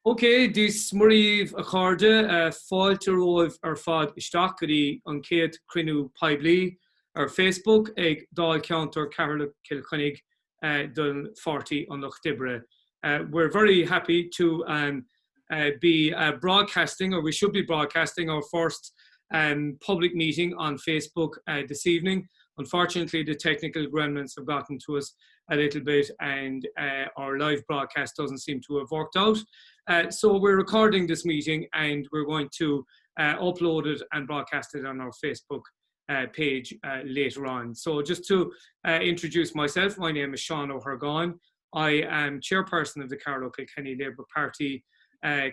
Okay, dis Murray Accorda, Fáilte Roimh ar fad isteach go dtí an céad cruinniú poiblí ar Facebook ag dal counter Carlow Kilkenny don 40 on October. We're very happy to be broadcasting, or we should be broadcasting, our first public meeting on Facebook this evening. Unfortunately, the technical gremlins have gotten to us a little bit, and our live broadcast doesn't seem to have worked out. So we're recording this meeting, and we're going to upload it and broadcast it on our Facebook page later on. So just to introduce myself, my name is Sean O'Hergane. I am chairperson of the Carlow Kilkenny Labour Party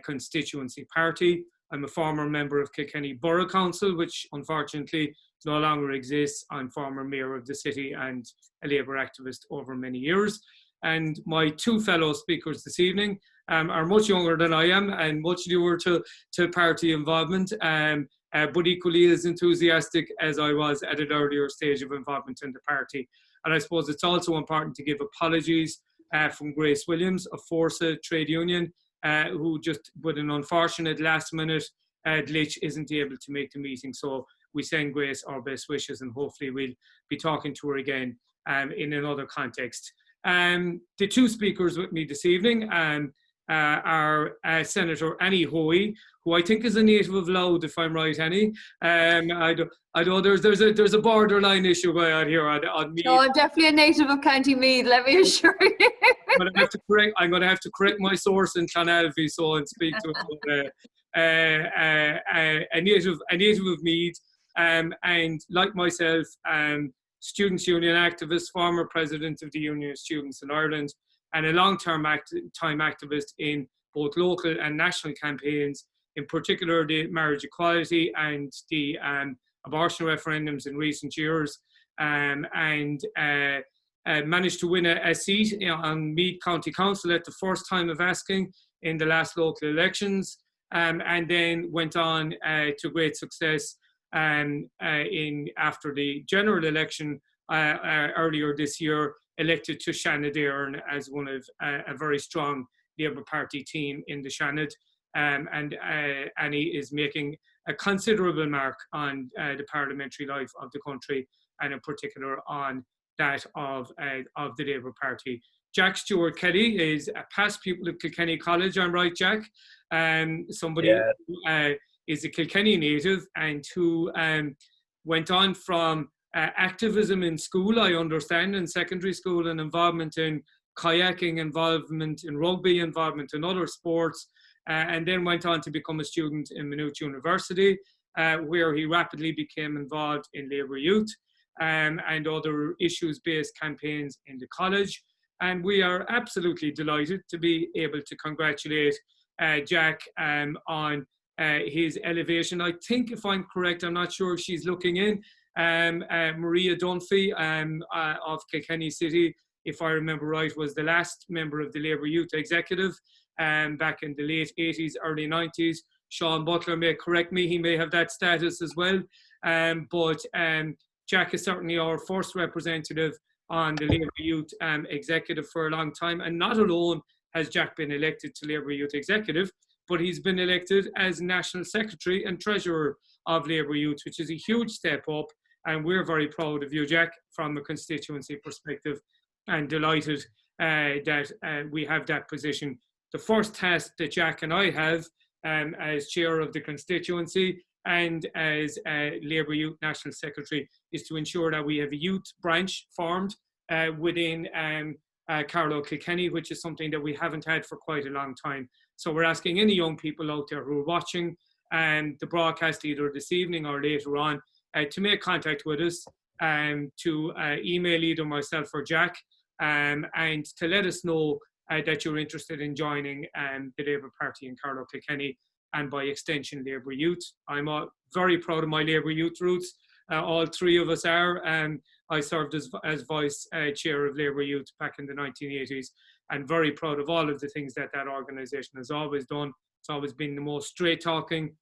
constituency party. I'm a former member of Kilkenny Borough Council, which unfortunately no longer exists. I'm former mayor of the city and a Labour activist over many years. And my two fellow speakers this evening are much younger than I am and much newer to party involvement, but equally as enthusiastic as I was at an earlier stage of involvement in the party. And I suppose it's also important to give apologies from Grace Williams of Forza Trade Union, who just, with an unfortunate last-minute glitch, isn't able to make the meeting. So we send Grace our best wishes, and hopefully we'll be talking to her again in another context. The two speakers with me this evening are Senator Annie Hoey, who I think is a native of Louth, if I'm right, Annie. I know there's a borderline issue going on here on me. No, I'm definitely a native of County Meath, let me assure you. I'm going to have to correct my source in Clonalfie, so and speak to a native of Meath, and like myself, Students' Union activist, former president of the Union of Students in Ireland, and a long-term time activist in both local and national campaigns, in particular the marriage equality and the abortion referendums in recent years, and managed to win a seat on Meath County Council at the first time of asking in the last local elections, and then went on to great success after the general election earlier this year, elected to Shannon as one of a very strong Labour Party team in the Shannon. And Annie is making a considerable mark on the parliamentary life of the country, and in particular on that of the Labour Party. Jack Stewart Kelly is a past pupil of Kilkenny College, I'm right, Jack? Somebody who is a Kilkenny native and who went on from activism in school, I understand, in secondary school, and involvement in kayaking, involvement in rugby, involvement in other sports, and then went on to become a student in Maynooth University, where he rapidly became involved in Labour Youth and other issues-based campaigns in the college. And we are absolutely delighted to be able to congratulate Jack on his elevation. I think, if I'm correct, I'm not sure if she's looking in, Maria Dunphy of Kilkenny City, if I remember right, was the last member of the Labour Youth Executive back in the late 80s, early 90s. Sean Butler may correct me, he may have that status as well. But Jack is certainly our first representative on the Labour Youth Executive for a long time. And not alone has Jack been elected to Labour Youth Executive, but he's been elected as National Secretary and Treasurer of Labour Youth, which is a huge step up. And we're very proud of you, Jack, from a constituency perspective, and delighted that we have that position. The first task that Jack and I have as chair of the constituency and as Labour Youth National Secretary is to ensure that we have a youth branch formed within Carlow Kilkenny, which is something that we haven't had for quite a long time. So we're asking any young people out there who are watching the broadcast either this evening or later on to make contact with us, to email either myself or Jack, and to let us know that you're interested in joining the Labour Party in Carlow Kilkenny, and by extension Labour Youth. I'm very proud of my Labour Youth roots. All three of us are. I served as vice chair of Labour Youth back in the 1980s, and very proud of all of the things that organisation has always done. It's always been the most straight-talking,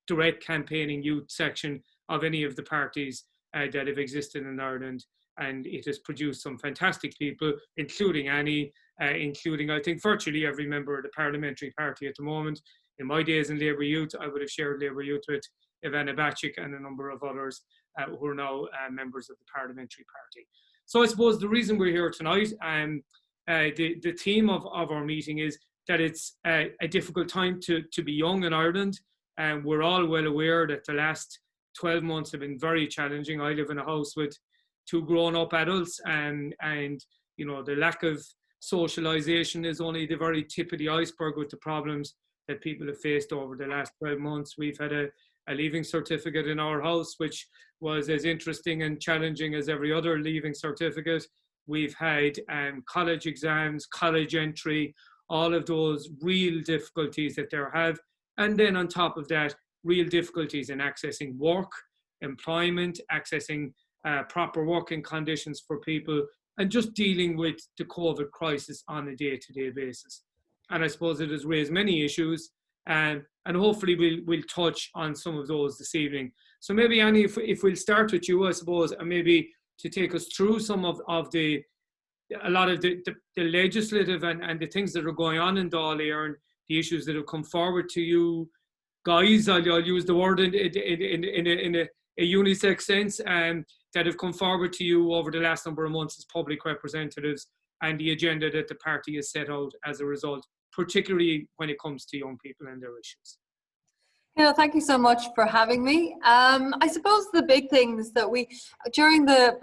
direct campaigning youth section of any of the parties that have existed in Ireland, and it has produced some fantastic people, including Annie, including, I think, virtually every member of the parliamentary party at the moment. In my days in Labour Youth, I would have shared Labour Youth with Ivana Bacik and a number of others who are now members of the parliamentary party. So I suppose the reason we're here tonight, the theme of our meeting is that it's a difficult time to be young in Ireland. And we're all well aware that the last 12 months have been very challenging. I live in a house with 2 grown-up adults, and you know, the lack of socialisation is only the very tip of the iceberg with the problems that people have faced over the last 12 months. We've had a leaving certificate in our house, which was as interesting and challenging as every other leaving certificate. We've had college exams, college entry, all of those real difficulties that there have. And then on top of that, real difficulties in accessing work, employment, accessing proper working conditions for people, and just dealing with the COVID crisis on a day-to-day basis. And I suppose it has raised many issues, and hopefully we'll touch on some of those this evening. So maybe, Annie, if we'll start with you, I suppose, and maybe to take us through some of a lot of the legislative and the things that are going on in Dáil Éireann, the issues that have come forward to you guys, I'll use the word in a unisex sense, that have come forward to you over the last number of months as public representatives, and the agenda that the party has set out as a result, particularly when it comes to young people and their issues. Thank you so much for having me. I suppose the big things that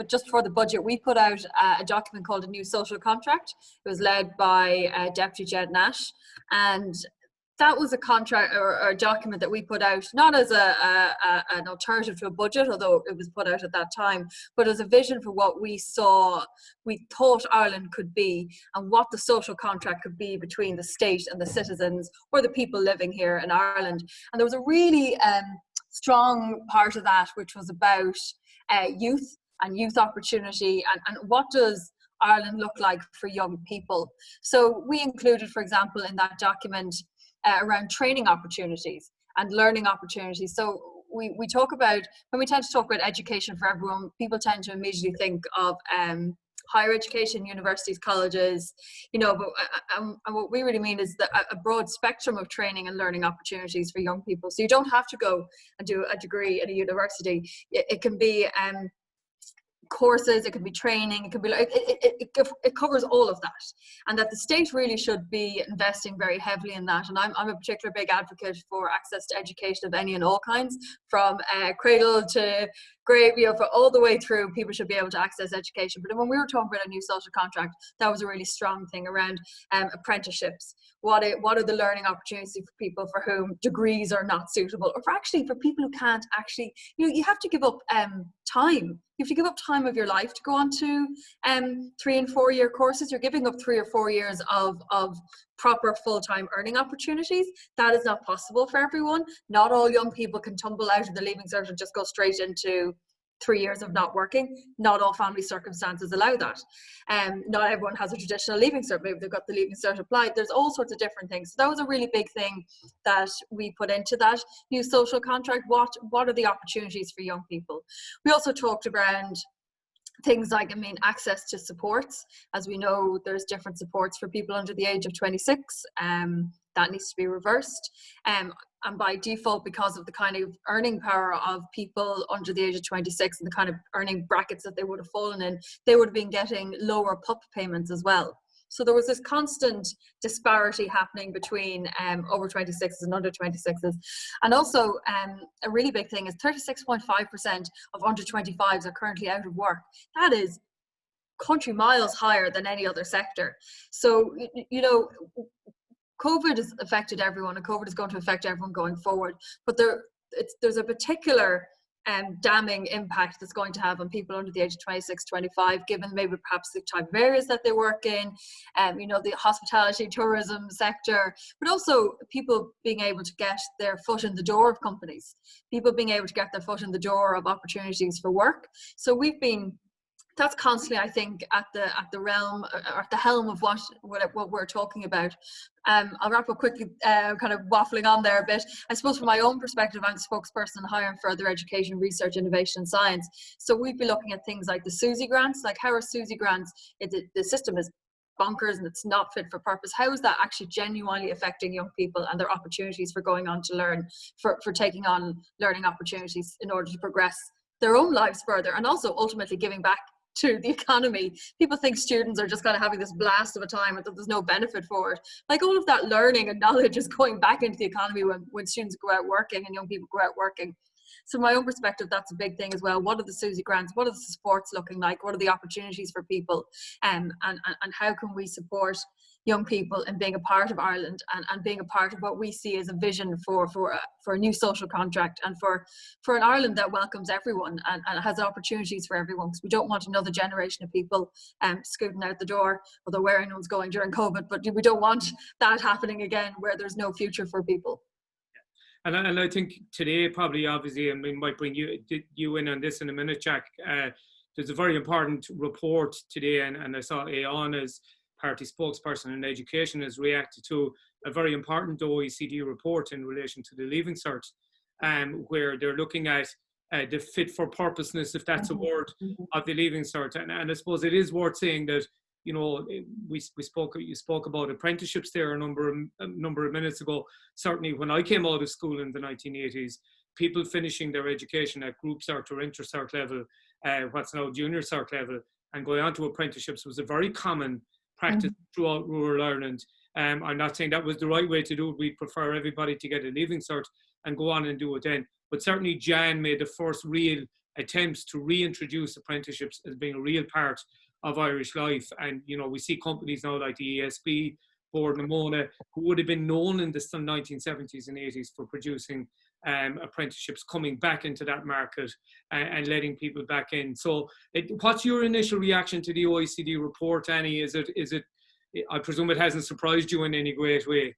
just before the budget, we put out a document called a new social contract. It was led by Deputy Jed Nash, and that was a contract or a document that we put out, not as an alternative to a budget, although it was put out at that time, but as a vision for what we thought Ireland could be, and what the social contract could be between the state and the citizens, or the people living here in Ireland. And there was a really strong part of that, which was about youth and youth opportunity, and what does Ireland look like for young people. So we included, for example, in that document, around training opportunities and learning opportunities. So we talk about, when we tend to talk about education for everyone, people tend to immediately think of higher education, universities, colleges, but what we really mean is a broad spectrum of training and learning opportunities for young people. So you don't have to go and do a degree at a university. It can be courses, it could be training, it could be like it covers all of that, and that the state really should be investing very heavily in that. And I'm a particular big advocate for access to education of any and all kinds, from cradle to grave, for all the way through. People should be able to access education. But when we were talking about a new social contract, that was a really strong thing around apprenticeships. What are the learning opportunities for people for whom degrees are not suitable, or for people who can't actually, you have to give up time. You have to give up time of your life to go on to 3 and 4 year courses. You're giving up 3 or 4 years of proper full-time earning opportunities. That is not possible for everyone. Not all young people can tumble out of the Leaving Cert and just go straight into 3 years of not working. Not all family circumstances allow that. Not everyone has a traditional Leaving Cert. Maybe they've got the Leaving Cert applied. There's all sorts of different things. So that was a really big thing that we put into that new social contract. What are the opportunities for young people? We also talked around things like, access to supports. As we know, there's different supports for people under the age of 26. That needs to be reversed. And by default, because of the kind of earning power of people under the age of 26 and the kind of earning brackets that they would have fallen in, they would have been getting lower PUP payments as well. So there was this constant disparity happening between over 26s and under 26s. And also a really big thing is 36.5% of under 25s are currently out of work. That is country miles higher than any other sector. So, COVID has affected everyone, and COVID is going to affect everyone going forward. But there's a particular damning impact that's going to have on people under the age of 26, 25, given maybe perhaps the type of areas that they work in, the hospitality, tourism sector, but also people being able to get their foot in the door of companies, people being able to get their foot in the door of opportunities for work. So that's constantly, I think, at the realm or at the helm of what we're talking about. I'll wrap up quickly, kind of waffling on there a bit. I suppose from my own perspective, I'm the spokesperson in higher and further education, research, innovation and science. So we'd be looking at things like the SUSI grants, like how are SUSI grants, the system is bonkers and it's not fit for purpose, how is that actually genuinely affecting young people and their opportunities for going on to learn, for taking on learning opportunities in order to progress their own lives further, and also ultimately giving back to the economy? People think students are just kind of having this blast of a time and that there's no benefit for it. Like, all of that learning and knowledge is going back into the economy when students go out working and young people go out working. So from my own perspective, that's a big thing as well. What are the Susie grants? What are the supports looking like? What are the opportunities for people? And how can we support young people in being a part of Ireland and being a part of what we see as a vision for a new social contract, and for an Ireland that welcomes everyone and has opportunities for everyone, because we don't want another generation of people scooting out the door, although where anyone's going during COVID, but we don't want that happening again where there's no future for people. And I think today, probably, obviously, and we might bring you in on this in a minute, Jack. There's a very important report today, and I saw Aona's party spokesperson in education has reacted to a very important OECD report in relation to the Leaving Cert, where they're looking at the fit for purposeness, if that's a word, of the Leaving Cert. And I suppose it is worth saying that, you know, you spoke about apprenticeships there a number of minutes ago. Certainly when I came out of school in the 1980s, people finishing their education at Group Cert or Inter-Cert level, what's now Junior Cert level, and going on to apprenticeships was a very common practice throughout rural Ireland. I'm not saying that was the right way to do it. We prefer everybody to get a Leaving Cert and go on and do it then. But certainly Jan made the first real attempts to reintroduce apprenticeships as being a real part of Irish life. And, you know, we see companies now like the ESB, Board Namona, who would have been known in the 1970s and 80s for producing apprenticeships, coming back into that market and letting people back in. So what's your initial reaction to the OECD report, Annie? Is it, I presume it hasn't surprised you in any great way?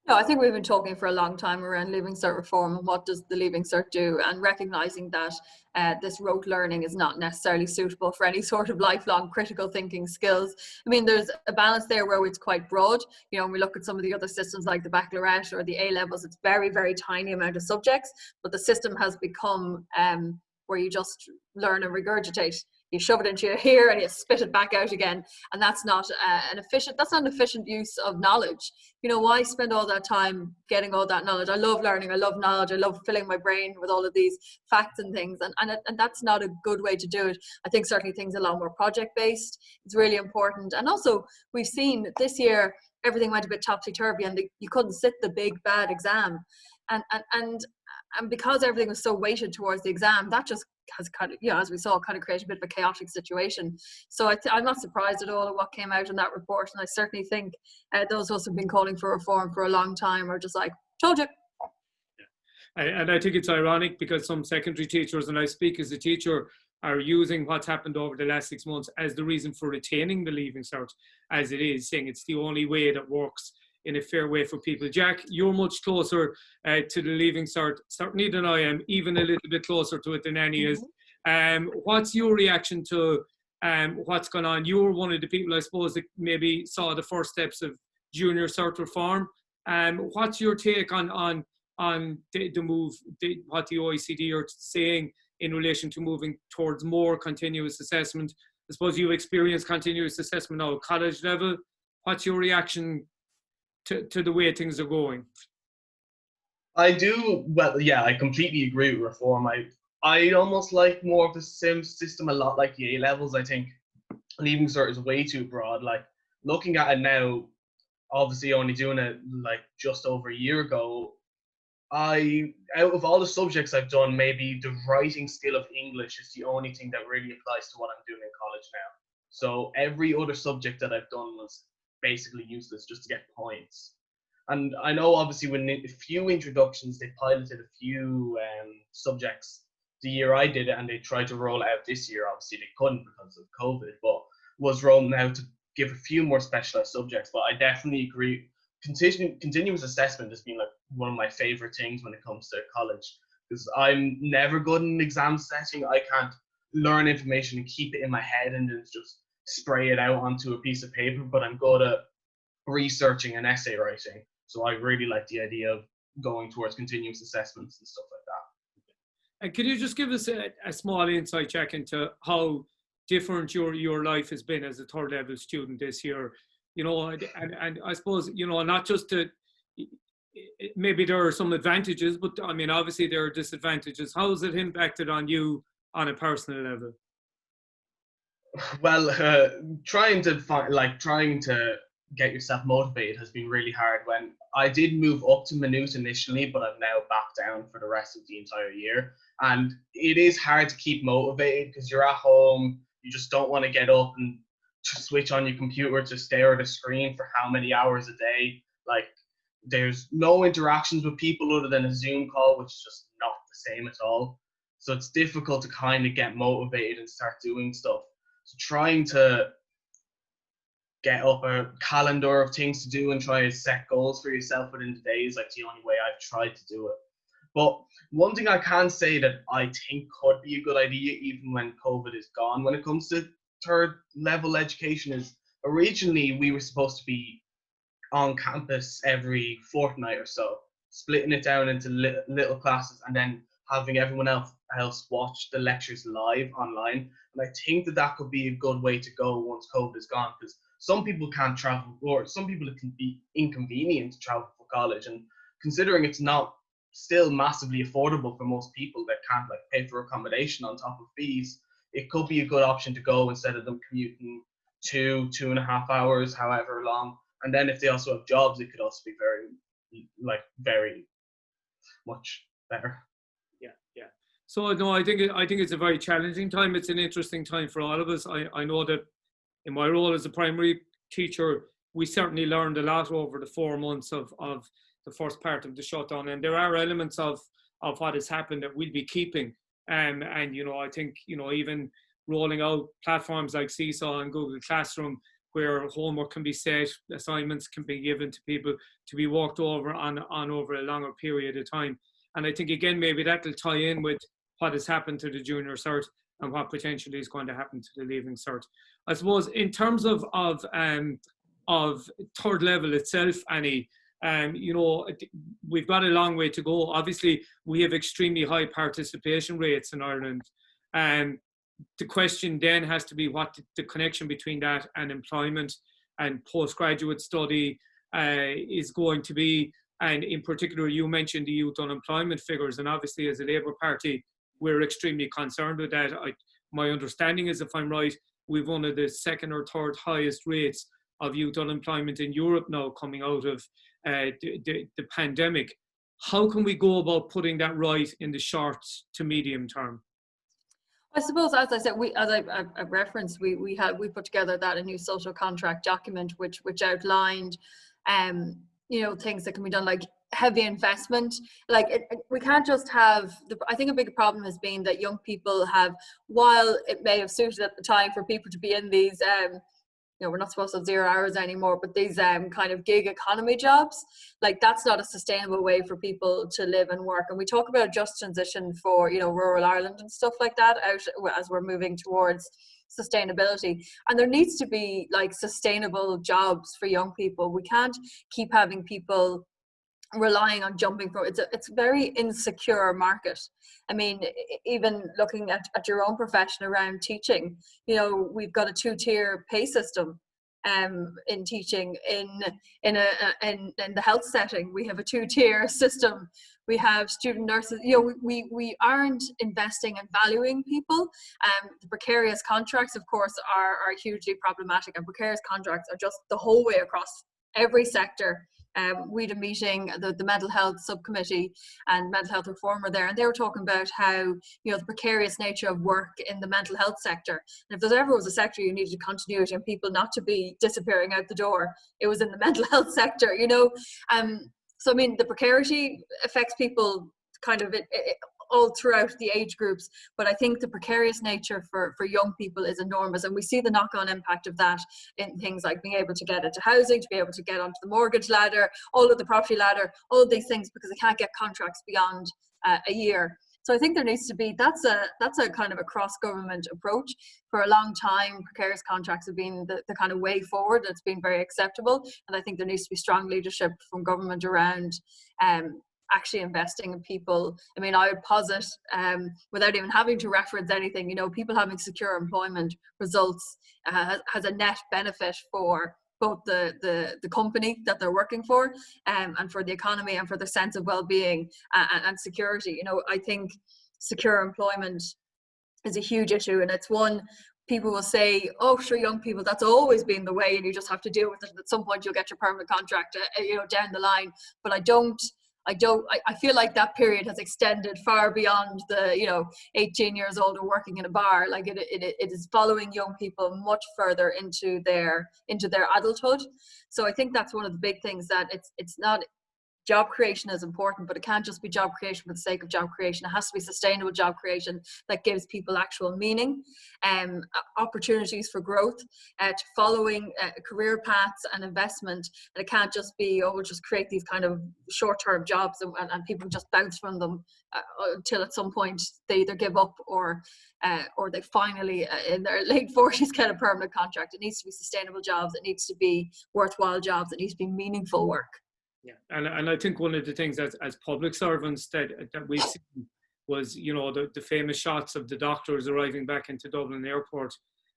No, I think we've been talking for a long time around Leaving Cert reform and what does the Leaving Cert do, and recognising that this rote learning is not necessarily suitable for any sort of lifelong critical thinking skills. I mean, there's a balance there where it's quite broad. You know, when we look at some of the other systems like the baccalaureate or the A-levels, it's very, very tiny amount of subjects, but the system has become where you just learn and regurgitate. You shove it into your ear and you spit it back out again, and that's not an efficient use of knowledge. You know, why spend all that time getting all that knowledge? I love learning, I love knowledge, I love filling my brain with all of these facts and things, and that's not a good way to do it. I think certainly things a lot more project based. It's really important. And also we've seen this year everything went a bit topsy-turvy and you couldn't sit the big bad exam, and because everything was so weighted towards the exam, that just has kind of, you know, as we saw, kind of created a bit of a chaotic situation. So I'm not surprised at all at what came out in that report, and I certainly think those of us who have been calling for reform for a long time are just like, told you. Yeah. And I think it's ironic because some secondary teachers, and I speak as a teacher, are using what's happened over the last 6 months as the reason for retaining the Leaving Cert as it is, saying it's the only way that works in a fair way for people. Jack, you're much closer to the Leaving Cert, certainly, than I am, even a little bit closer to it than Annie is. What's your reaction to what's gone on? You were one of the people, I suppose, that maybe saw the first steps of Junior Cert reform. What's your take on the move, what the OECD are saying in relation to moving towards more continuous assessment? I suppose you experience continuous assessment now at college level. What's your reaction to the way things are going? I do, well, yeah, I completely agree with reform. I almost like more of the same system, a lot like the A-levels. I think Leaving Cert is way too broad. Like, looking at it now, obviously only doing it like just over a year ago, out of all the subjects I've done, maybe the writing skill of English is the only thing that really applies to what I'm doing in college now. So every other subject that I've done was basically useless just to get points. And I know obviously when a few introductions, they piloted a few subjects the year I did it, and they tried to roll it out this year. Obviously they couldn't because of COVID, but was rolling out to give a few more specialized subjects. But I definitely agree. Continuous assessment has been like one of my favorite things when it comes to college, because I'm never good in exam setting. I can't learn information and keep it in my head and then just spray it out onto a piece of paper, but I'm good at researching and essay writing. So I really like the idea of going towards continuous assessments and stuff like that. And can you just give us a small insight, Jack, into how different your life has been as a third level student this year. You know, and I suppose, you know, not just to, maybe there are some advantages, but I mean, obviously there are disadvantages. How has it impacted on you on a personal level? Well, trying to get yourself motivated has been really hard. When I did move up to Maynooth initially, but I'm now back down for the rest of the entire year. And it is hard to keep motivated because you're at home, you just don't want to get up and just switch on your computer to stare at a screen for how many hours a day. Like, there's no interactions with people other than a Zoom call, which is just not the same at all. So it's difficult to kind of get motivated and start doing stuff. So trying to get up a calendar of things to do and try to set goals for yourself within the day is like the only way I've tried to do it. But one thing I can say that I think could be a good idea, even when COVID is gone, when it comes to third level education, is originally we were supposed to be on campus every fortnight or so, splitting it down into little classes and then having everyone else watch the lectures live online. And I think that could be a good way to go once COVID is gone, because some people can't travel, or some people it can be inconvenient to travel for college. And considering it's not still massively affordable for most people that can't like pay for accommodation on top of fees, it could be a good option to go instead of them commuting 2.5 hours, however long. And then if they also have jobs, it could also be very much better. Yeah. So no, I think it's a very challenging time. It's an interesting time for all of us. I know that in my role as a primary teacher, we certainly learned a lot over the 4 months of the first part of the shutdown, and there are elements of what has happened that we'll be keeping. And you know, I think, you know, even rolling out platforms like Seesaw and Google Classroom, where homework can be set, assignments can be given to people to be walked over on over a longer period of time. And I think, again, maybe that will tie in with what has happened to the junior cert and what potentially is going to happen to the leaving cert. I suppose in terms of third level itself, Annie, you know, we've got a long way to go. Obviously, we have extremely high participation rates in Ireland. The question then has to be what the connection between that and employment and postgraduate study is going to be. And in particular, you mentioned the youth unemployment figures, and obviously as a Labour Party, we're extremely concerned with that. My understanding is, if I'm right, we've one of the second or third highest rates of youth unemployment in Europe now coming out of the pandemic. How can we go about putting that right in the short to medium term? I suppose, as I said, as I referenced, we put together a new social contract document which outlined, you know, things that can be done, like heavy investment. Like we can't just have I think a big problem has been that young people have, while it may have suited at the time for people to be in these you know, we're not supposed to have 0 hours anymore, but these kind of gig economy jobs, like that's not a sustainable way for people to live and work. And we talk about a just transition for, you know, rural Ireland and stuff like that out as we're moving towards sustainability. And there needs to be like sustainable jobs for young people. We can't keep having people relying on jumping from it's a very insecure market. I mean, even looking at your own profession around teaching, you know, we've got a 2-tier pay system in teaching. In the health setting, we have a 2-tier system. We have student nurses. You know, we aren't investing and valuing people. The precarious contracts, of course, are hugely problematic, and precarious contracts are just the whole way across every sector. We had a meeting, the mental health subcommittee and mental health reform were there, and they were talking about how, you know, the precarious nature of work in the mental health sector. And if there ever was a sector you needed continuity and people not to be disappearing out the door, it was in the mental health sector, you know. So I mean, the precarity affects people kind of all throughout the age groups, but I think the precarious nature for young people is enormous, and we see the knock-on impact of that in things like being able to get into housing, to be able to get onto the mortgage ladder, all of the property ladder, all of these things, because they can't get contracts beyond a year. So I think there needs to be, that's a kind of a cross-government approach. For a long time, precarious contracts have been the kind of way forward. It's been very acceptable, and I think there needs to be strong leadership from government around actually investing in people. I mean, I would posit, without even having to reference anything, you know, people having secure employment results has a net benefit for both the company that they're working for, and for the economy, and for the sense of well-being and security. You know, I think secure employment is a huge issue, and it's one people will say, oh sure, young people, that's always been the way and you just have to deal with it, and at some point you'll get your permanent contract, you know, down the line. But I feel like that period has extended far beyond the, you know, 18 years old or working in a bar. Like it is following young people much further into their adulthood. So I think that's one of the big things, that it's not, job creation is important, but it can't just be job creation for the sake of job creation. It has to be sustainable job creation that gives people actual meaning, opportunities for growth, following career paths and investment. And it can't just be, oh, we'll just create these kind of short-term jobs and people just bounce from them until at some point they either give up or they finally, in their late 40s, get a permanent contract. It needs to be sustainable jobs. It needs to be worthwhile jobs. It needs to be meaningful work. Yeah, and I think one of the things as public servants that we've seen was, you know, the famous shots of the doctors arriving back into Dublin Airport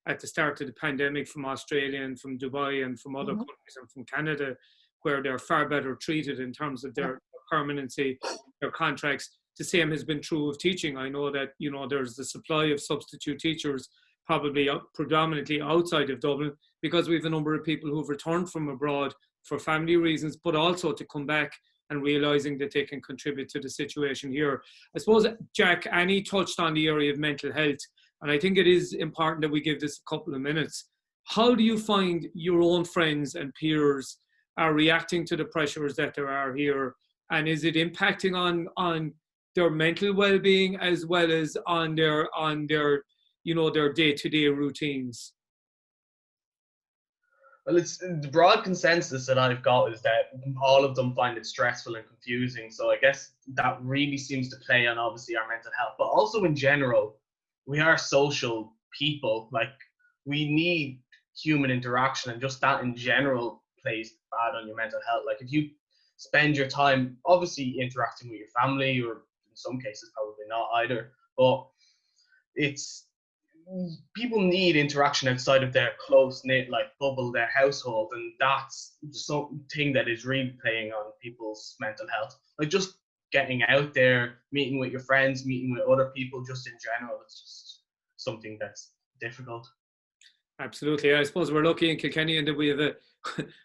at the start of the pandemic from Australia and from Dubai and from other countries and from Canada, where they're far better treated in terms of their permanency, their contracts. The same has been true of teaching. I know that, you know, there's the supply of substitute teachers probably predominantly outside of Dublin, because we have a number of people who've returned from abroad for family reasons, but also to come back and realizing that they can contribute to the situation here. I suppose, Jack, Annie touched on the area of mental health, and I think it is important that we give this a couple of minutes. How do you find your own friends and peers are reacting to the pressures that there are here? And is it impacting on their mental well-being as well as on their you know, their day-to-day routines? Well, it's the broad consensus that I've got is that all of them find it stressful and confusing. So I guess that really seems to play on obviously our mental health, but also in general, we are social people. Like, we need human interaction, and just that in general plays bad on your mental health. Like, if you spend your time obviously interacting with your family, or in some cases probably not either, but it's, people need interaction outside of their close-knit like bubble, their household, and that's something that is really playing on people's mental health. Like, just getting out there, meeting with your friends, meeting with other people, just in general, it's just something that's difficult. Absolutely. I suppose we're lucky in Kilkenny in that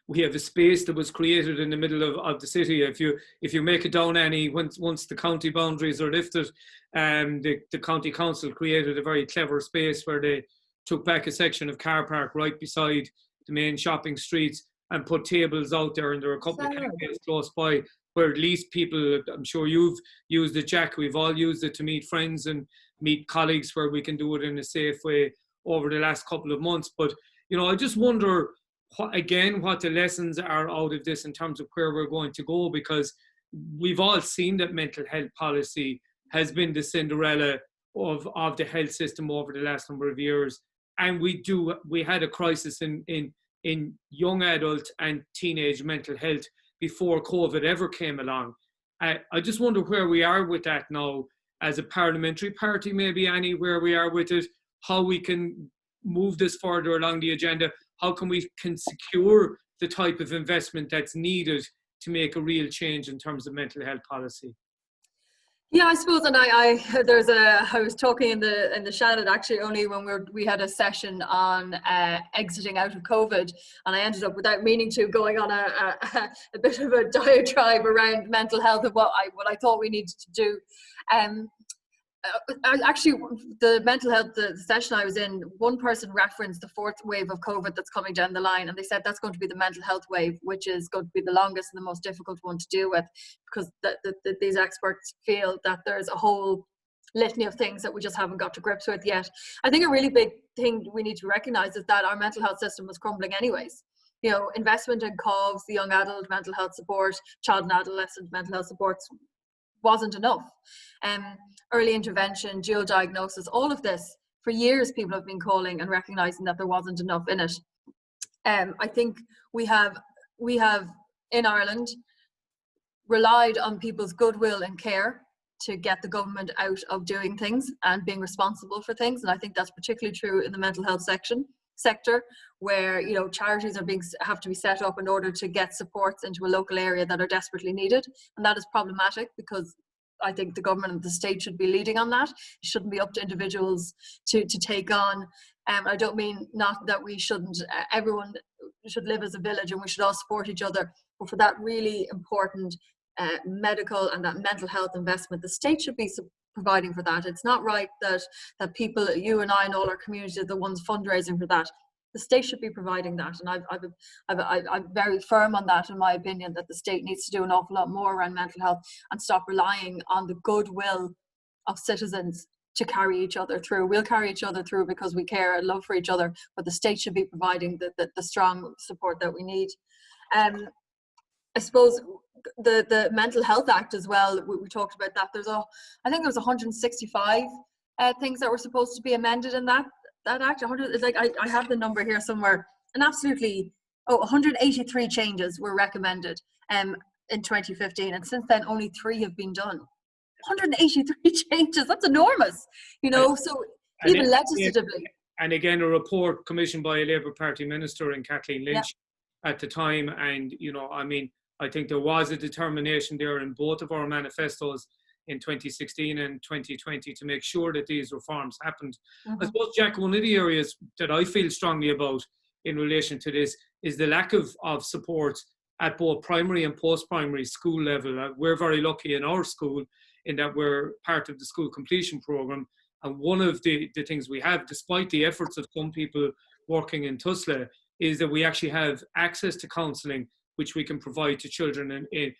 we have a space that was created in the middle of the city. If you make it down any, once the county boundaries are lifted, the county council created a very clever space where they took back a section of car park right beside the main shopping streets and put tables out there, and there are a couple of cafes close by where at least people, I'm sure you've used it, Jack, we've all used it to meet friends and meet colleagues, where we can do it in a safe way over the last couple of months. But, you know, I just wonder what the lessons are out of this in terms of where we're going to go, because we've all seen that mental health policy has been the Cinderella of the health system over the last number of years. And we had a crisis in young adult and teenage mental health before COVID ever came along. I just wonder where we are with that now as a parliamentary party, maybe, Annie, where we are with it, how we can move this further along the agenda, how can we secure the type of investment that's needed to make a real change in terms of mental health policy. Yeah, I suppose, and I was talking in the Shannon actually only when we had a session on exiting out of COVID, and I ended up, without meaning to, going on a bit of a diatribe around mental health and what I thought we needed to do. Actually, the mental health, the session I was in, one person referenced the fourth wave of COVID that's coming down the line, and they said that's going to be the mental health wave, which is going to be the longest and the most difficult one to deal with, because these experts feel that there's a whole litany of things that we just haven't got to grips with yet. I think a really big thing we need to recognise is that our mental health system was crumbling anyways. You know, investment in COVs, the young adult mental health support, child and adolescent mental health supports wasn't enough. Early intervention, dual diagnosis, all of this, for years people have been calling and recognising that there wasn't enough in it. I think we have in Ireland relied on people's goodwill and care to get the government out of doing things and being responsible for things. And I think that's particularly true in the mental health sector, where, you know, charities have to be set up in order to get supports into a local area that are desperately needed. And that is problematic, because I think the government and the state should be leading on that. It shouldn't be up to individuals to take on. I don't mean not that we shouldn't, everyone should live as a village and we should all support each other, but for that really important medical and that mental health investment, the state should be providing for that. It's not right that people, you and I and all our community, are the ones fundraising for that. The state should be providing that, and I'm very firm on that, in my opinion, that the state needs to do an awful lot more around mental health and stop relying on the goodwill of citizens to carry each other through. We'll carry each other through because we care and love for each other, but the state should be providing the strong support that we need. I suppose the Mental Health Act as well, we talked about that. I think there was 165 things that were supposed to be amended in that act. 100, it's like I have the number here somewhere, and absolutely 183 changes were recommended in 2015, and since then only 3 have been done. 183 changes, that's enormous, you know. So even legislatively. And again, a report commissioned by a Labour Party minister in Kathleen Lynch at the time. And, you know, I mean, I think there was a determination there in both of our manifestos in 2016 and 2020 to make sure that these reforms happened. I suppose, Jack, one of the areas that I feel strongly about in relation to this is the lack of support at both primary and post-primary school level. We're very lucky in our school in that we're part of the school completion programme. And one of the things we have, despite the efforts of some people working in Tusla, is that we actually have access to counselling, which we can provide to children in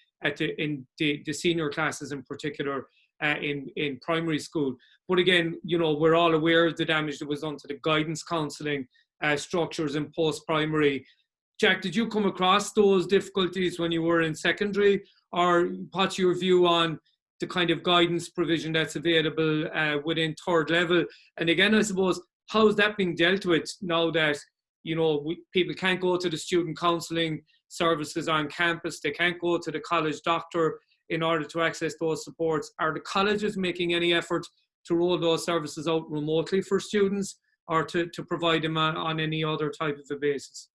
the senior classes in particular in primary school. But again, you know, we're all aware of the damage that was done to the guidance counselling structures in post-primary. Jack, did you come across those difficulties when you were in secondary, or what's your view on the kind of guidance provision that's available within third level? And again, I suppose, how is that being dealt with now that, you know, people can't go to the student counselling services on campus, they can't go to the college doctor in order to access those supports? Are the colleges making any effort to roll those services out remotely for students, or to provide them on any other type of a basis?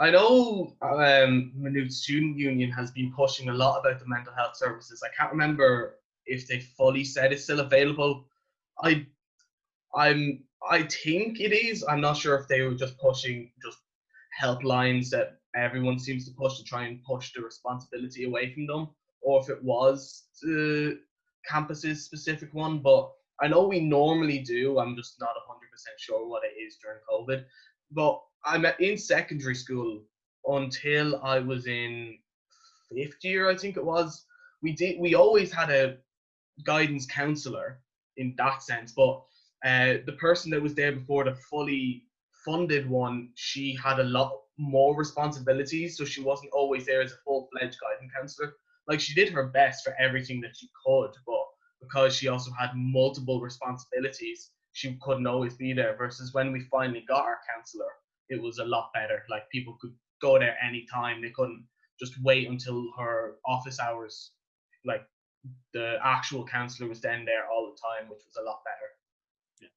I know Maynooth Student Union has been pushing a lot about the mental health services. I can't remember if they fully said it's still available. I think it is. I'm not sure if they were just pushing just helplines that everyone seems to push to try and push the responsibility away from them, or if it was the campus's specific one. But I know we normally do. I'm just not 100% sure what it is during COVID. But I'm in secondary school until I was in 5th year, I think it was. We always had a guidance counsellor in that sense, but the person that was there before, the fully funded one, she had a lot more responsibilities, so she wasn't always there as a full-fledged guidance counsellor. Like, she did her best for everything that she could, but because she also had multiple responsibilities, she couldn't always be there. Versus when we finally got our counsellor, it was a lot better. Like, people could go there anytime. They couldn't just wait until her office hours. Like, the actual counsellor was then there all the time, which was a lot better. Yeah.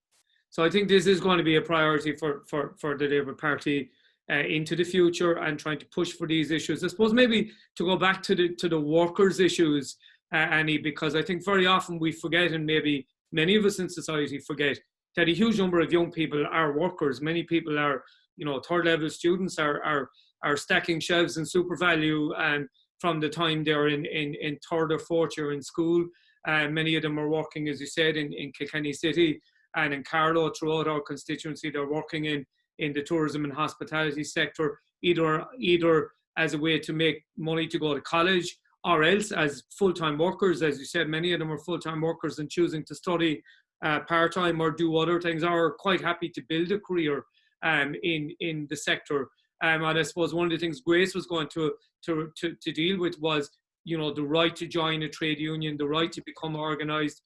So I think this is going to be a priority for the Labour Party into the future, and trying to push for these issues. I suppose maybe to go back to the workers' issues, Annie, because I think very often we forget, and maybe many of us in society forget, that a huge number of young people are workers. Many people are, you know, third level students are stacking shelves in SuperValu and from the time they're in third or fourth year in school. Many of them are working, as you said, in Kilkenny City and in Carlow throughout our constituency. They're working in the tourism and hospitality sector, either as a way to make money to go to college, or else as full-time workers. As you said, many of them are full-time workers and choosing to study part-time or do other things, or are quite happy to build a career in the sector. And I suppose one of the things Grace was going to deal with was, you know, the right to join a trade union, the right to become organised,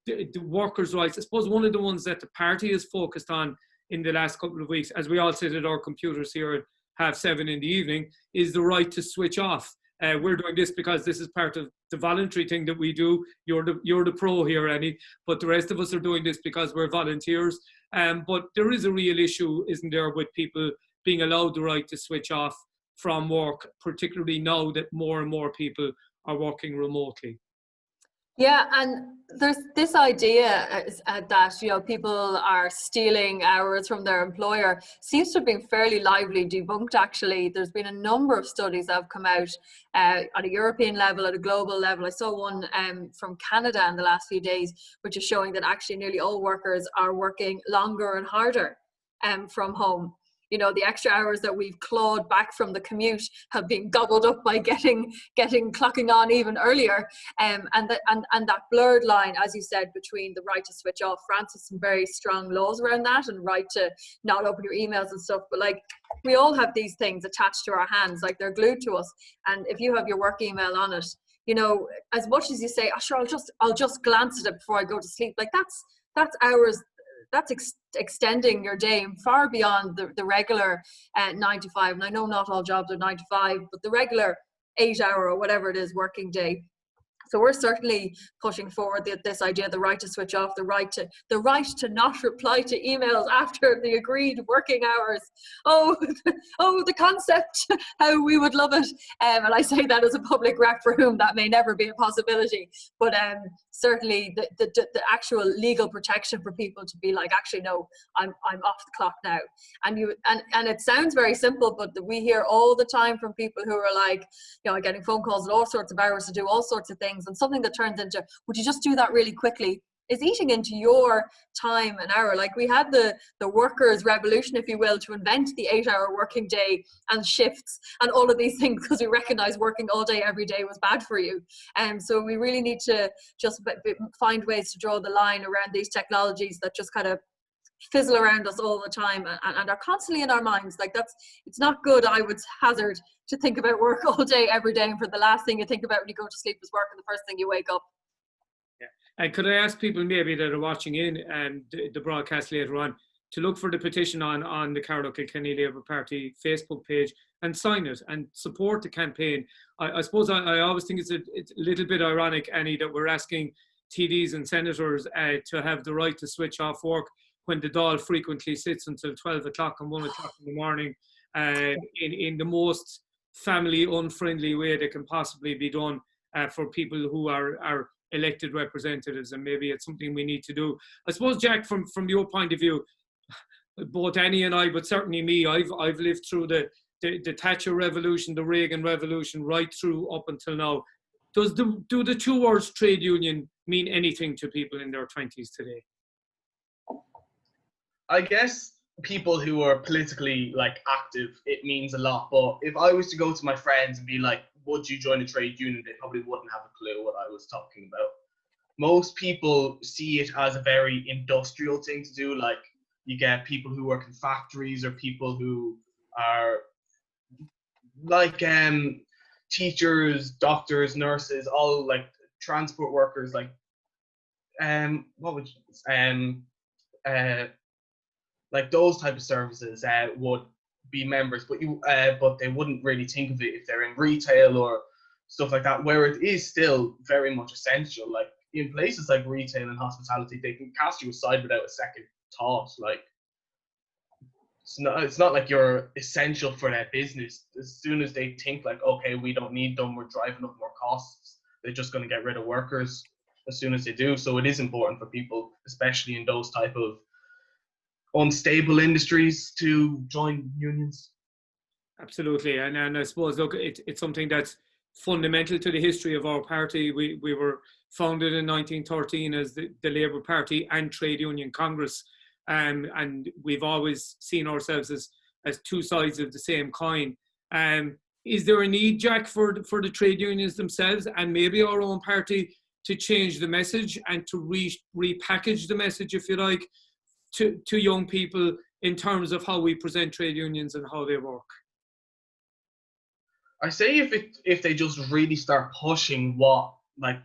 the workers' rights. I suppose one of the ones that the party is focused on in the last couple of weeks, as we all sit at our computers here at 7:30 in the evening, is the right to switch off We're doing this because this is part of the voluntary thing that we do. You're the pro here, Annie, but the rest of us are doing this because we're volunteers. But there is a real issue, isn't there, with people being allowed the right to switch off from work, particularly now that more and more people are working remotely. Yeah, and there's this idea that, you know, people are stealing hours from their employer seems to have been fairly lively debunked, actually. There's been a number of studies that have come out at a European level, at a global level. I saw one from Canada in the last few days, which is showing that actually nearly all workers are working longer and harder from home. You know, the extra hours that we've clawed back from the commute have been gobbled up by getting clocking on even earlier. And that blurred line, as you said, between the right to switch off. France has some very strong laws around that, and right to not open your emails and stuff. But like, we all have these things attached to our hands, like they're glued to us. And if you have your work email on it, you know, as much as you say, oh, sure, I'll just glance at it before I go to sleep. Like that's hours. That's extending your day far beyond the regular 9 to 5. And I know not all jobs are 9 to 5, but the regular 8-hour or whatever it is working day. So we're certainly pushing forward this idea, the right to switch off, the right to not reply to emails after the agreed working hours. Oh, the concept, how we would love it. And I say that as a public rep for whom that may never be a possibility. But certainly the actual legal protection for people to be like, actually, no, I'm off the clock now. And it sounds very simple, but we hear all the time from people who are like, you know, getting phone calls at all sorts of hours to do all sorts of things. And something that turns into, would you just do that really quickly, is eating into your time and hour. Like, we had the workers' revolution, if you will, to invent the 8-hour working day and shifts and all of these things, because we recognize working all day every day was bad for you. And so we really need to just find ways to draw the line around these technologies that just kind of fizzle around us all the time and are constantly in our minds. Like, it's not good, I would hazard, to think about work all day every day, and for the last thing you think about when you go to sleep is work, and the first thing you wake up. Yeah. And could I ask people maybe that are watching in the broadcast later on to look for the petition on the Carlow Kilkenny Labour Party Facebook page and sign it and support the campaign. I suppose I always think it's a little bit ironic, Annie, that we're asking TDs and senators to have the right to switch off work when the Dáil frequently sits until 12 o'clock and 1 o'clock in the morning in the most family unfriendly way that can possibly be done for people who are elected representatives. And maybe it's something we need to do. I suppose, Jack, from your point of view, both Annie and I, but certainly me, I've lived through the Thatcher revolution, the Reagan revolution, right through up until now. Do the two words trade union mean anything to people in their 20s today? I guess people who are politically like active, it means a lot. But if I was to go to my friends and be like, would you join a trade union? They probably wouldn't have a clue what I was talking about. Most people see it as a very industrial thing to do. Like, you get people who work in factories, or people who are like teachers, doctors, nurses, all like transport workers, like like those type of services would be members, but they wouldn't really think of it if they're in retail or stuff like that, where it is still very much essential. Like, in places like retail and hospitality, they can cast you aside without a second thought. Like, it's not like you're essential for that business. As soon as they think like, okay, we don't need them, we're driving up more costs, they're just going to get rid of workers as soon as they do. So it is important for people, especially in those type of unstable industries, to join unions. Absolutely. And I suppose, look, it's something that's fundamental to the history of our party. We were founded in 1913 as the Labour Party and Trade Union Congress, and we've always seen ourselves as two sides of the same coin. Is there a need, Jack, for the trade unions themselves and maybe our own party to change the message and to repackage the message, if you like, to young people in terms of how we present trade unions and how they work? I say if they just really start pushing like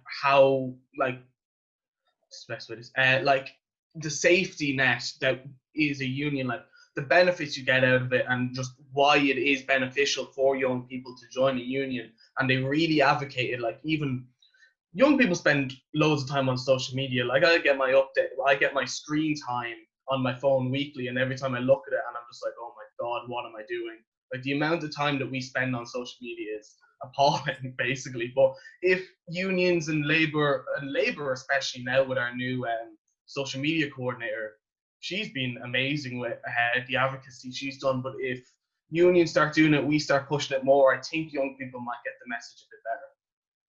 the safety net that is a union, like the benefits you get out of it and just why it is beneficial for young people to join a union. And they really advocated, like, even young people spend loads of time on social media. Like, I get my screen time on my phone weekly, and every time I look at it, and I'm just like, oh my God, what am I doing? Like, the amount of time that we spend on social media is appalling, basically. But if unions and Labour especially now with our new social media coordinator, she's been amazing with the advocacy she's done. But if unions start doing it, we start pushing it more, I think young people might get the message a bit better.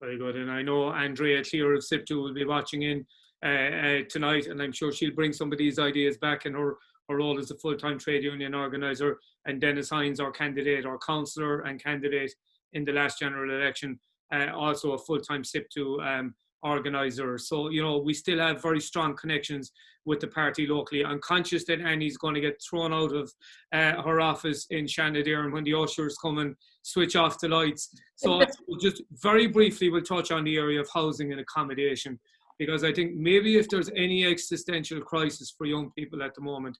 Very good. And I know Andrea Clear of SIPTU will be watching in tonight, and I'm sure she'll bring some of these ideas back in her role as a full-time trade union organiser. And Dennis Hines, our candidate, our councillor and candidate in the last general election, also a full-time SIPTU organiser. So, you know, we still have very strong connections with the party locally. I'm conscious that Annie's going to get thrown out of her office in Shanadair when the ushers come and switch off the lights. So just very briefly, we'll touch on the area of housing and accommodation, because I think maybe if there's any existential crisis for young people at the moment,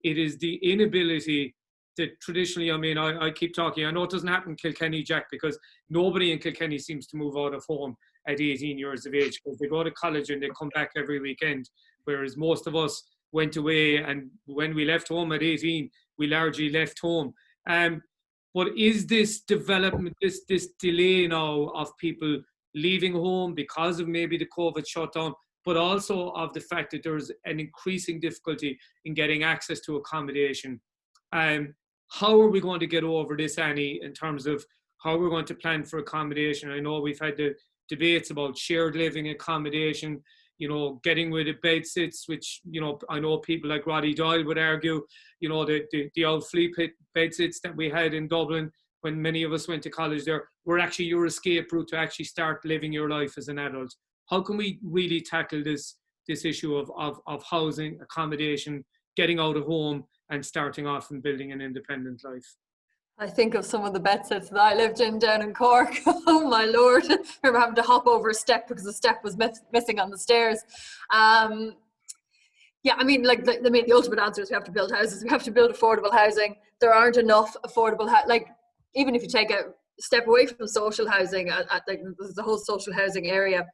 it is the inability that traditionally, I mean, I keep talking, I know it doesn't happen in Kilkenny, Jack, because nobody in Kilkenny seems to move out of home at 18 years of age, because they go to college and they come back every weekend, whereas most of us went away, and when we left home at 18, we largely left home. But is this development, this delay now of people leaving home because of maybe the COVID shutdown, but also of the fact that there's an increasing difficulty in getting access to accommodation? How are we going to get over this, Annie, in terms of how we're going to plan for accommodation? I know we've had the debates about shared living accommodation, you know, getting rid of bed sits, which, you know, I know people like Roddy Doyle would argue, you know, the old flea pit bed sits that we had in Dublin when many of us went to college there were actually your escape route to actually start living your life as an adult. How can we really tackle this issue of housing, accommodation, getting out of home and starting off and building an independent life? I think of some of the bed sits that I lived in down in Cork. Oh my Lord. I remember having to hop over a step because the step was missing on the stairs. Yeah, I mean, like, the ultimate answer is we have to build houses. We have to build affordable housing. There aren't enough affordable, like, even if you take a step away from social housing, like the whole social housing area,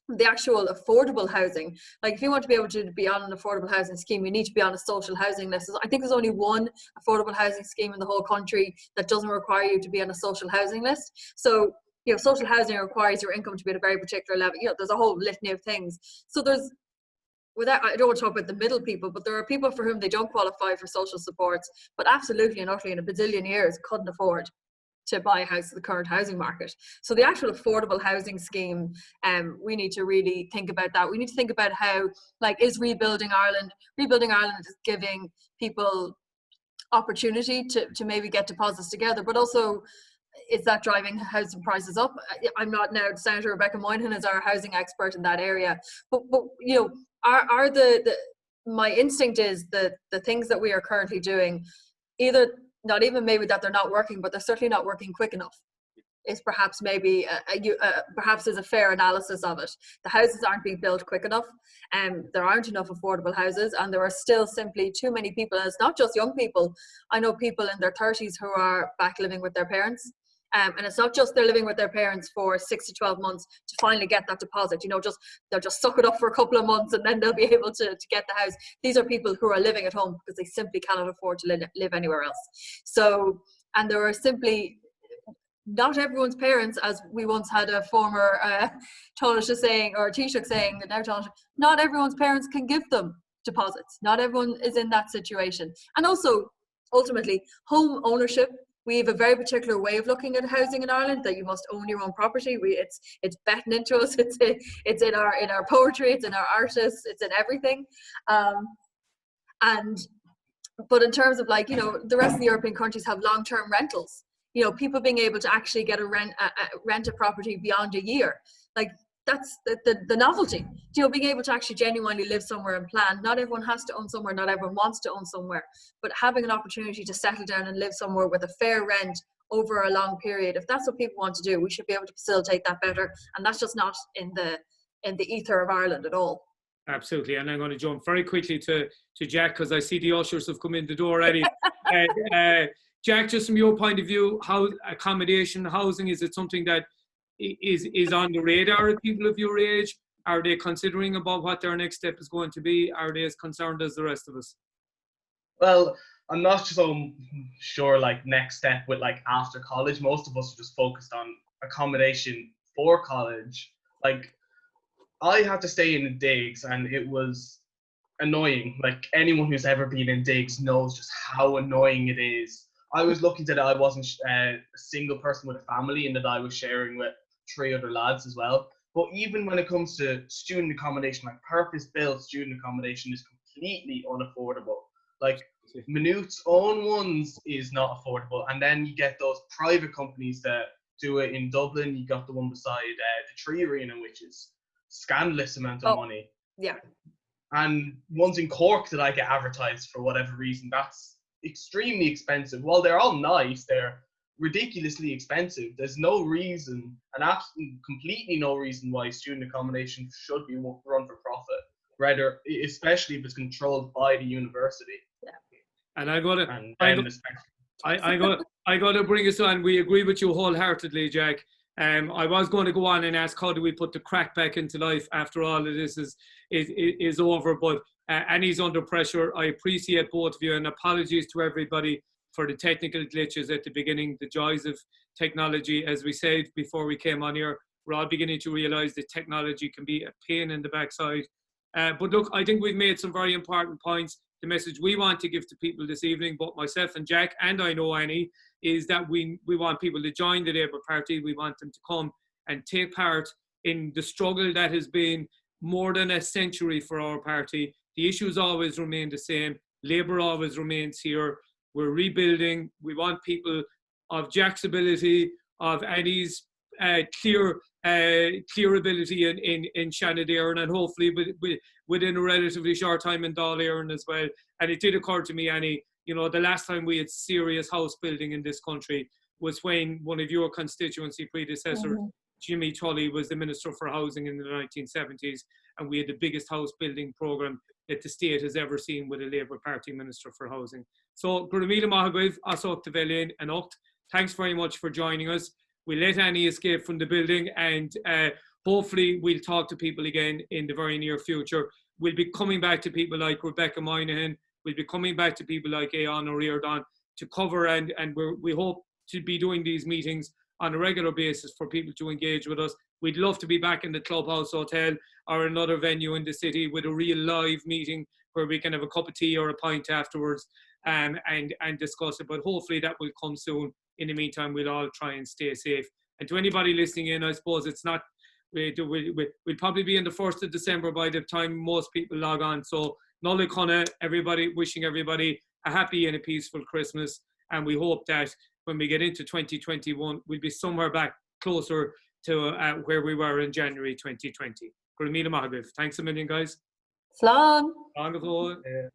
the actual affordable housing, like if you want to be able to be on an affordable housing scheme, you need to be on a social housing list. I think there's only one affordable housing scheme in the whole country that doesn't require you to be on a social housing list. So, you know, social housing requires your income to be at a very particular level. You know, there's a whole litany of things. So there's, without, I don't want to talk about the middle people, but there are people for whom they don't qualify for social supports, but absolutely and utterly in a bazillion years couldn't afford to buy a house in the current housing market. So the actual affordable housing scheme, we need to really think about that. We need to think about how, like, is Rebuilding Ireland is giving people opportunity to maybe get deposits together, but also is that driving housing prices up? I'm not now, Senator Rebecca Moynihan is our housing expert in that area, but you know, are my instinct is that the things that we are currently doing, either not even maybe that they're not working, but they're certainly not working quick enough, is perhaps maybe perhaps is a fair analysis of it. The houses aren't being built quick enough, and there aren't enough affordable houses, and there are still simply too many people, and it's not just young people. I know people in their 30s who are back living with their parents. And it's not just they're living with their parents for 6 to 12 months to finally get that deposit. You know, they'll just suck it up for a couple of months and then they'll be able to get the house. These are people who are living at home because they simply cannot afford to live anywhere else. So, and there are simply not everyone's parents, as we once had a former Taoiseach saying, or Taoiseach saying, now Taoiseach, not everyone's parents can give them deposits. Not everyone is in that situation. And also, ultimately, home ownership. We have a very particular way of looking at housing in Ireland, that you must own your own property. It's betting into us. It's in our poetry. It's in our artists. It's in everything. But in terms of, like, you know, the rest of the European countries have long-term rentals. You know, people being able to actually get rent a property beyond a year, like. That's the novelty, you know, being able to actually genuinely live somewhere and plan. Not everyone has to own somewhere, not everyone wants to own somewhere, but having an opportunity to settle down and live somewhere with a fair rent over a long period, if that's what people want to do, we should be able to facilitate that better. And that's just not in the ether of Ireland at all. Absolutely, and I'm going to jump very quickly to Jack because I see the ushers have come in the door already. Jack, just from your point of view, how accommodation, housing, is it something that is on the radar of people of your age? Are they considering about what their next step is going to be? Are they as concerned as the rest of us? Well, I'm not so sure, like, next step with, like, after college. Most of us are just focused on accommodation for college. Like, I had to stay in the digs, and it was annoying. Like, anyone who's ever been in digs knows just how annoying it is. I was lucky that I wasn't a single person with a family, and that I was sharing with 3 other lads as well. But even when it comes to student accommodation, like purpose-built student accommodation is completely unaffordable. Like, Maynooth's own ones is not affordable, and then you get those private companies that do it in Dublin. You got the one beside the Tree Arena, which is scandalous amount of money. Yeah. And ones in Cork that I get advertised for whatever reason, that's extremely expensive. While they're all nice, they're ridiculously expensive. There's no reason, and absolutely completely no reason, why student accommodation should be run for profit. Rather, especially if it's controlled by the university. Yeah. And I got to bring us on. We agree with you wholeheartedly, Jack. I was going to go on and ask, how do we put the crack back into life after all of this is over? But Annie's under pressure. I appreciate both of you, and apologies to everybody for the technical glitches at the beginning. The joys of technology, as we said before we came on here, we're all beginning to realise that technology can be a pain in the backside. But look, I think we've made some very important points. The message we want to give to people this evening, both myself and Jack, and I know Annie, is that we want people to join the Labour Party. We want them to come and take part in the struggle that has been more than a century for our party. The issues always remain the same. Labour always remains here. We're rebuilding. We want people of Jack's ability, of Annie's clear ability in Shannon Éireann, and hopefully within a relatively short time in Dáil Éireann as well. And it did occur to me, Annie, you know, the last time we had serious house building in this country was when one of your constituency predecessors, Jimmy Tully, was the Minister for Housing in the 1970s, and we had the biggest house building programme that the state has ever seen with a Labour Party Minister for Housing. So, Gurmila Mahagwiv, Asok Tavelian and Ocht, thanks very much for joining us. We'll let Annie escape from the building, and hopefully we'll talk to people again in the very near future. We'll be coming back to people like Rebecca Moynihan. We'll be coming back to people like Aon O'Riordan to cover, and we hope to be doing these meetings on a regular basis for people to engage with us. We'd love to be back in the Clubhouse Hotel or another venue in the city with a real live meeting where we can have a cup of tea or a pint afterwards and discuss it. But hopefully that will come soon. In the meantime, we'll all try and stay safe. And to anybody listening in, I suppose it's not, we'll probably be in the 1st of December by the time most people log on. So Nolla Conna, everybody, wishing everybody a happy and a peaceful Christmas. And we hope that when we get into 2021, we'll be somewhere back closer to where we were in January 2020. Gurmila Mahagwiv. Thanks a million, guys. Slán. Slán.